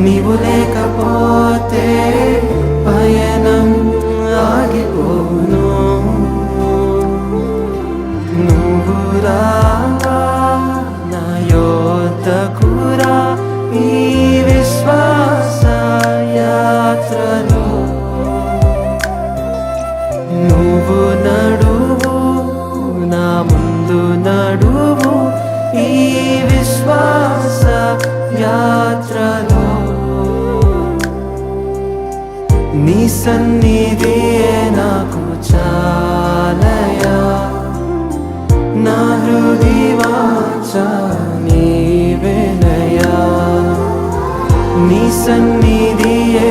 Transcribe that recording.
నీవు లేకపోతే పయనం ఆగిపోను. నువ్వు రావా నా యొద్దకు రా ఈ విశ్వాస యాత్రలో. నువ్వు నడువు నా ముందు నడువు ఈ విశ్వాస యాత్రలో. నీ సన్నిధియే నాకు చాలయా, నా హృదయ వాంఛ నీవేనయా. నీ సన్నిధియే